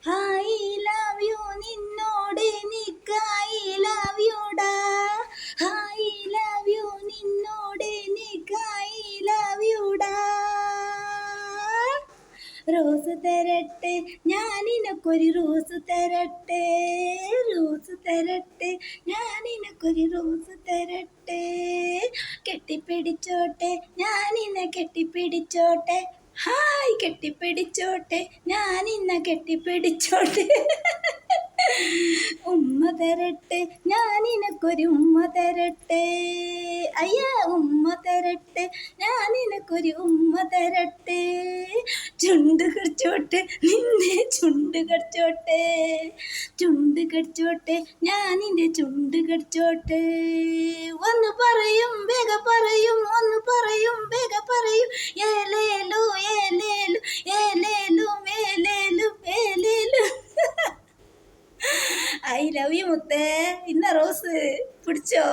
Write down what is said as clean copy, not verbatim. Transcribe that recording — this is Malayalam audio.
ഐ ലവ് യു നിന്നോട് എനിക്കായി ലവ് യുടാ. ഐ ലവ് യു നിന്നോട് എനിക്കായി ലവ് യുടാ. റോസ് തരട്ടെ ഞാൻ നിനക്കൊരു റോസ് തരട്ടെ, റോസ് തരട്ടെ ഞാൻ നിനക്കൊരു റോസ് തരട്ടെ. കെട്ടിപ്പിടിച്ചോട്ടെ ഞാൻ നിന്നെ കെട്ടിപ്പിടിച്ചോട്ടെ. ഹായ് കെട്ടിപ്പിടിച്ചോട്ടെ ഞാൻ നിന്നെ കെട്ടിപ്പിടിച്ചോട്ടെ. ഉമ്മ തരട്ടെ ഞാൻ നിനക്കൊരു ഉമ്മ തരട്ടെ. അയ്യ ഉമ്മ തരട്ടെ ഞാൻ നിനക്കൊരു ഉമ്മ തരട്ടെ. ചുണ്ട് കടിച്ചോട്ടെ നിന്നെ ചുണ്ട് കടിച്ചോട്ടെ, ചുണ്ട് കടിച്ചോട്ടെ ഞാൻ നിന്റെ ചുണ്ട് കടിച്ചോട്ടെ. ഒന്ന് പറയും വേഗ പറയും, ഒന്ന് പറയും വേഗ പറയും. ഏലേലു ഏലേലു ഏലേലു ഏലേലു ഏലേലു. ഐ ലവ് യു മുത്തേ. ഇന്ന റോസ് പിടിച്ചോ.